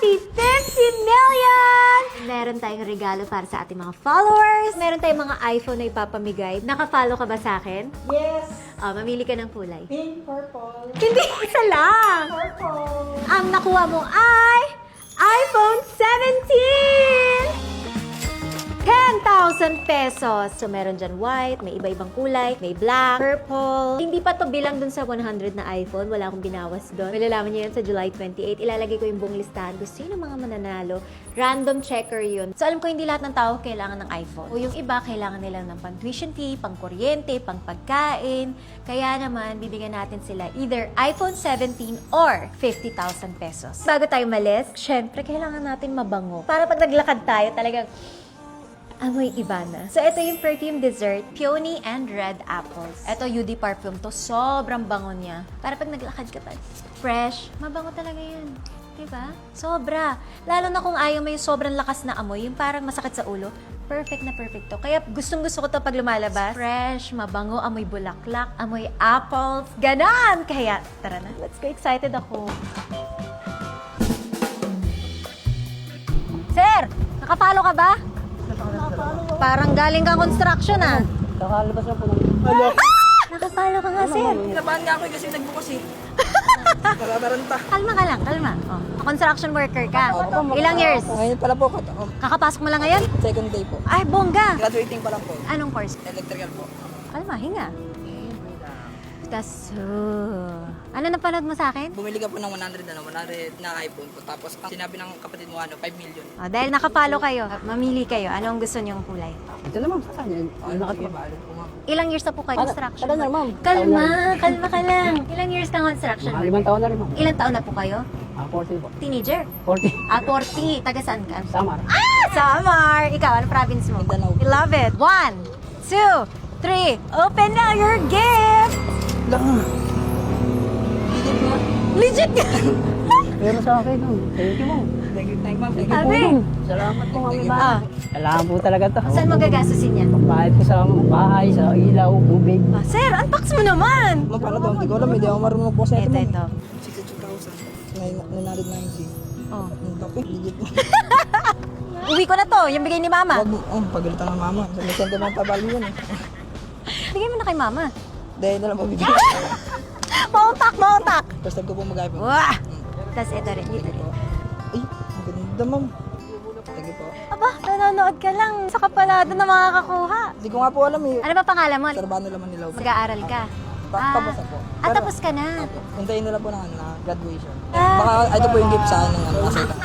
Happy 50 million! Meron tayong regalo para sa ating mga followers. Meron tayong mga iPhone na ipapamigay. Naka-follow ka ba sa akin? Yes! Mamili ka ng kulay. Pink, purple. Hindi, isa lang! Purple. Ang nakuha mo ay iPhone 17! 10,000 pesos. So, meron dyan white, may iba-ibang kulay, may black, purple. Hindi pa to bilang dun sa 100 na iPhone. Wala akong binawas doon. Malalaman niyo yan sa July 28. Ilalagay ko yung buong listahan. Gusto yun ng mga mananalo. Random checker yun. So, alam ko hindi lahat ng tao kailangan ng iPhone. O yung iba, kailangan nila ng pang-tuition fee, pang-kuryente, pang-pagkain. Kaya naman, bibigyan natin sila either iPhone 17 or 50,000 pesos. Bago tayo malis, syempre, kailangan natin mabango. Para pag naglakad tayo, talagang amoy iba na. So, ito yung perfume dessert, Peony and Red Apples. Ito, UD perfume to. Sobrang bango niya. Para pag naglakad ka pa, fresh, mabango talaga yan. Diba? Sobra. Lalo na kung ayaw mo yung sobrang lakas na amoy, yung parang masakit sa ulo, perfect na perfect to. Kaya gustong-gusto ko to pag lumalabas. Fresh, mabango, amoy bulaklak, amoy apples, ganon! Kaya, tara na. Let's go. Excited ako. Sir, nakapalo ka ba? Parang galing kang construction, ah. Nakalabas na po ng... Nakapalo ka nga, sir. Kinabahan nga ako kasi nagbukas eh. Nakataranta. Kalma ka lang, kalma. Oh, construction worker ka. Ilang years? Ngayon pala po, Kakapasok mo lang ngayon? second day po. Ay, bongga. Graduating pa lang po. Anong course? Electrical po. Kalma, hinga. Tas, ano napanood mo sa akin? Bumili ka po ng 100 na iPhone po. Tapos ang sinabi ng kapatid mo 5 million. Oh, dahil nakapalo kayo, mamili kayo. Anong gusto niyong kulay? Ito naman sa kanya. Nakatibalo po ma'am. Ilang years na po kayo construction? Tagal na, ma'am. Kalma, kalma ka lang. Ilang years ka construction? 5 taon na rin, ma'am. Ilang taon na po kayo? 40 po. Teenager? 40. 40. Taga saan ka? Samar. Samar! Ikaw, ano province mo? Mindanao. We love it. 1, 2, 3. Open now your gift! Legit ka! Pero sa akin, thank you, ma'am. Thank you ma'am. Thank you. Abi! Salamat po, ma'am. Ah, Kailangan po talaga to. saan mo gagastusin yan? Bayad ko sa bahay, sa ilaw, tubig. Ah, sir, unbox mo naman! Ma'am, paano to? Hindi ko alam. Hindi ako marunong po sa ito. Ito. 62,000. 990. Oh. Ang topic. Legit mo. Uwi ko na to, yung bigay ni mama. Wag mo. Pagalitan ng mama. May sentimental value yun eh. Bigay mo na kay mama. Dahil na lang mabibigyan. Mautak, mautak! First time ko po mag-iPhone. Wah! Tapos ito rin, ito rin. Ay, ang ganda ma'am. Thank you po. Aba, nanonood ka lang. Sa kapalado na makakakuha. Hindi ko nga po alam eh. Ano ba pangalan mo? Sarbano laman nila. Mag-aaral ka. Tapos na po. Tapos ka na. Opo. Puntayin nila po ng na graduation. Ah. Baka ito po yung gift sa akin ng aseta.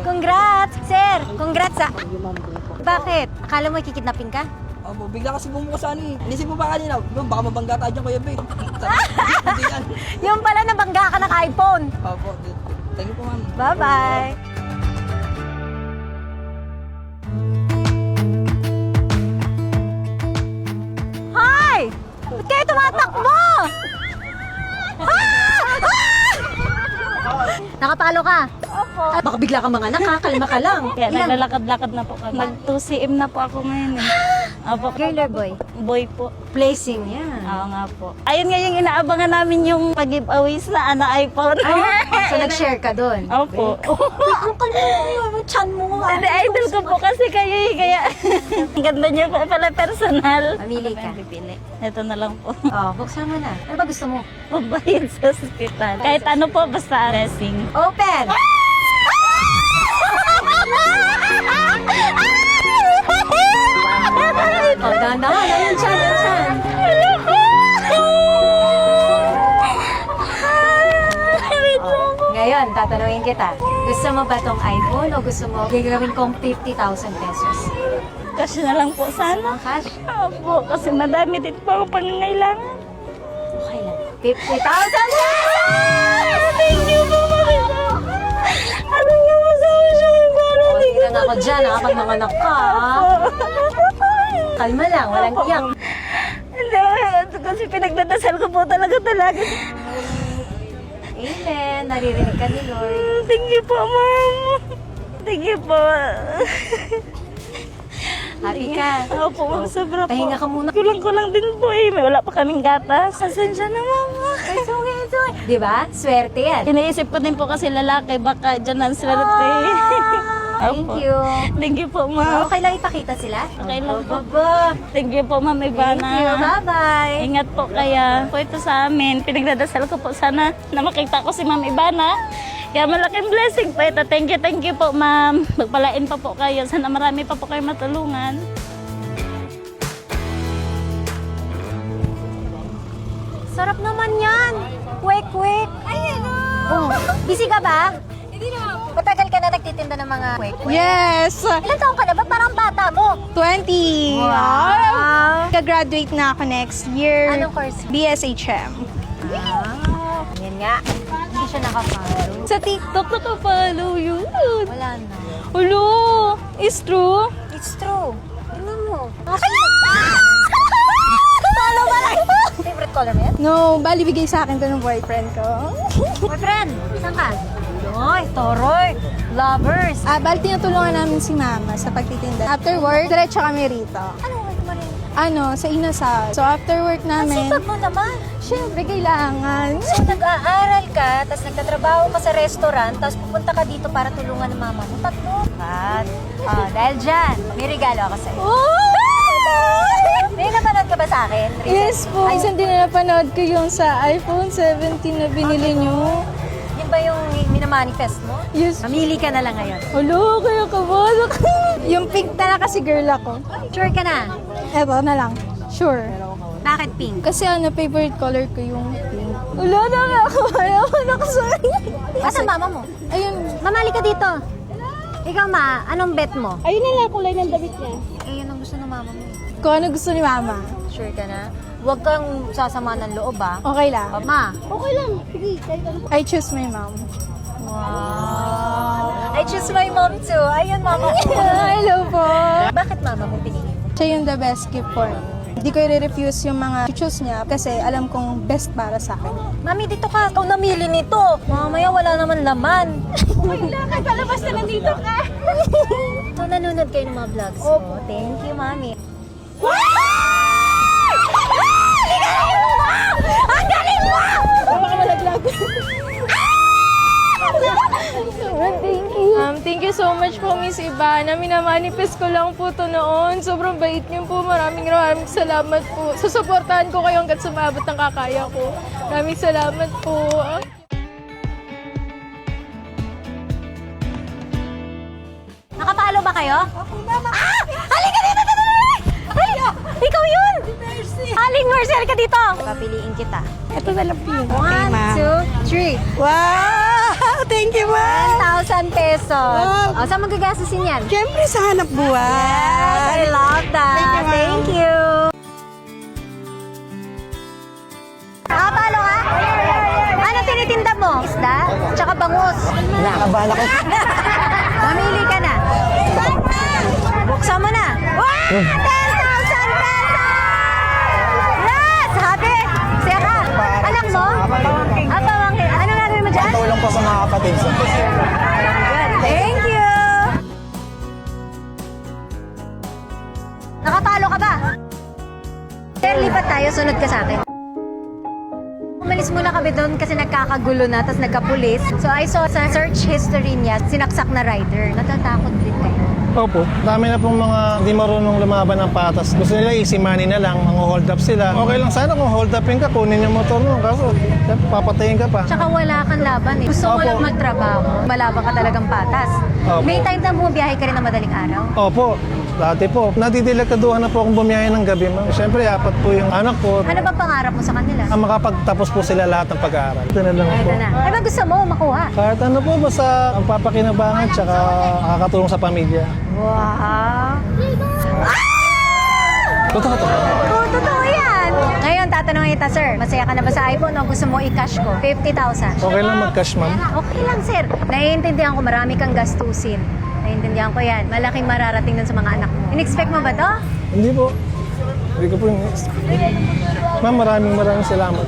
Congrats! Sir, congrats ah. Thank you, ma'am. Thank you po. Bakit? Akala mo kikidnapin ka? Opo, bigla kasi bumukas sa ano eh. Inisip mo ba kanina? Baka mabangga tayo dyan kuya Bay. Hindi yan. Yung pala nabangga ka ng iPhone. Opo, thank you po ma'am. Bye-bye! Hi! Ba't kayo tumatakbo? Nakapalo ka? Opo. Baka bigla kang mga nakakalma ka lang. Kaya Ilan? naglalakad-lakad na po kami. Mag-2cm na po ako ngayon eh. Opo. Girl or boy? Boy po. Placing yan. Oo nga po. Ayun nga yung inaabangan namin yung pag-giveaways na iPhone. So nag-share ka doon? Opo. Ang kalma mo yung chan mo. Hindi, idol ko po kasi kayo eh. Kaya ang ganda niyo po pala personal. Mamili ka. Pipili. Ito na lang po. Oh, buksan mo na. Ano ba gusto mo? Pagbayad sa ospital. Kahit ano po, basta dressing. Open! Oh, dahan-dahan. Ayan, chan, ayan, chan. Ngayon, tatanungin kita. Gusto mo ba tong iPhone o gusto mo gagawin kong 50,000 pesos? Kasi na lang po sana. Cash? Opo, kasi madami din po ako pangangailangan. Okay lang. 50,000 pesos! Thank you po, Marina. Ano nga mo sa akin? Oh, hindi na ako dyan, ha? Pag nanganak ka, ha? Kalma lang, walang iyak. Hindi, kasi pinagdadasal ko po talaga. Amen. Naririnig ka ni Lord. Thank you po, ma'am. Thank you po. Happy ka. Opo, ma'am, sobra po. Pahinga ka muna. Kulang-kulang din po eh. May wala pa kaming gatas. Pasensya na, mama. It's okay, it's okay. Di ba? Swerte yan. Iniisip ko din po kasi lalaki, baka dyan ang swerte. Thank Opo. you. Thank you po, ma'am. Okay lang ipakita sila? Okay lang po. Baba. Thank you po, Ma'am Ivana. Thank you. Bye-bye. Ingat po kaya po ito sa amin. Pinagdadasal ko po sana na makita ko si Ma'am Ivana. Kaya malaking blessing po ito. Thank you po, Ma'am. Magpalain pa po kayo. Sana marami pa po kayo matulungan. Sarap naman yan. Kwek-kwek. Ay, hello. Oh, busy ka ba? Hindi na. Matagal ka na nagtitinda ng mga kwek-kwek? Yes! Ilan taong ka na ba? Parang bata mo. 20! Wow. Gagraduate na ako next year. Anong course? BSHM. Yan nga. Hindi siya nakafollow. Sa TikTok, nakapollow yun. Wala na. Hello! Is true? It's true. Tingnan mo. Follow ba lang? Favorite color mo yan? No, bali bigay sa akin to ng boyfriend ko. Boyfriend, saan ka? Ay, toroy. Lovers. Bali tinutulungan namin si mama sa pagtitinda. After work, diretso kami rito. Anong work mo rin? Sa Inasal. So after work Ang namin, sipag mo naman. syempre kailangan. So, nag-aaral ka, tapos nagtatrabaho ka sa restaurant, tapos pupunta ka dito para tulungan ng mama mo. Tatlo. At, dahil dyan, may regalo ako sa'yo. May napanood ka ba sa akin? Yes po. Ay, Isang din na napanood ko yung sa iPhone 17 na binili nyo. yun ba yung minamanifest mo? Yes. Mamili ka na lang ngayon. Hello, kaya kabalo ka. Yung pink na kasi girl ako. Sure ka na? Eto na lang. Sure. Bakit pink? Kasi favorite color ko yung pink. Wala na nga ako. Ayaw ko na sorry. Asan mama mo? Ayun. Mamali ka dito. Ikaw ma, anong bet mo? Ayun na lang kulay ng damit niya. Eh, yun ang gusto ng mama mo. Kung ano gusto ni mama. Sure ka na? Huwag kang sasama ng loob ah. Okay lang. Ma. Okay lang. Sige, kahit ano. I choose my mom. Wow. I choose my mom too. Ayun, mama ko. Hello po. Bakit mama mo pinili mo? Siya yung the best gift for me. Hindi ko i-refuse yung mga choose niya kasi alam kong best para sa akin. Mami, dito ka. Ikaw namili nito. Mamaya wala naman laman. Wala ka, palabas na nandito ka. So, nanonood kayo ng mga vlogs ko. Thank you, mami. Ang galing mo! Baka malaglag. Thank you. Thank you so much po, Miss Ivana. Minamanifest ko lang po to noon. Sobrang bait niyo po. Maraming salamat po. Susuportahan ko kayo hanggat sumabot ng kakaya ko. Maraming salamat po. Nakapalo ba kayo? Ah! Halika dito! Halika! Ikaw yun! Aling Mercy, halika dito! Papiliin kita. Ito na lang po. 1, 2, 3. Wow! Thank you, ma'am! 1,000 pesos. O, saan magagastusin yan? Siyempre sa hanap buhay. I love that. Thank you. Nakapalo ka? Ano tinitinda mo? Isda? Tsaka bangus. Nakakabahan ako. Mamili ka na. Buksan mo na. Wow! 10,000 pesos! Yes! Happy! Siya ka. Anak mo? Pamangkin. Ano gagawin mo dyan? Tulong po sa mga kapatid. Good. Thank you! Nakapalo ka ba? Sir, lipat tayo. Sunod ka sa akin. Umalis muna kami doon kasi nagkakagulo na, tapos nagkapulis. So I saw sa search history niya, sinaksak na rider. Natatakot din kayo. Opo, dami na pong mga hindi marunong lumaban ng patas. Gusto nila easy money na lang, mga hold up sila. Okay lang sana kung hold upin ka, kunin yung motor mo. Kaso, papatayin ka pa. Tsaka wala kang laban eh. Gusto mo Opo. lang magtrabaho. Malabang ka talagang patas. Opo. May time na bumabiyahe ka rin ng madaling araw. Opo, dati po. Nadidelikaduhan na po akong bumiyahe ng gabi. Siyempre, apat po yung anak ko. Ano ba pangarap mo sa kanila? Ang makapagtapos po sila lahat ng pag-aaral. Ito na lang po. Ito na. Ano ba gusto mo makuha? Kahit ano po, basta ang papakinabangan tsaka nakakatulong sa pamilya. Wow! Totoo to. Oo, totoo yan. Ngayon, tatanungin kita, sir. Masaya ka na ba sa iPhone o gusto mo i-cash ko? 50,000. Okay lang mag-cash, ma'am. Okay lang, sir. Naiintindihan ko marami kang gastusin. Naiintindihan ko yan. Malaking mararating dun sa mga anak mo. In-expect mo ba to? Hindi po. Hindi ko po yung Ma'am, maraming salamat.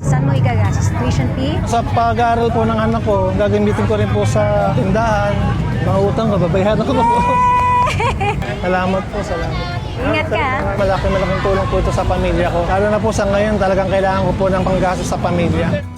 Saan mo igagastos? Tuition fee? Sa pag-aaral po ng anak ko, gagamitin ko rin po sa tindahan. Mga utang ko, babayaran ko po. Salamat po, salamat. Ingat ka. Malaking tulong po ito sa pamilya ko. Lalo na po sa ngayon, talagang kailangan ko po ng panggastos sa pamilya.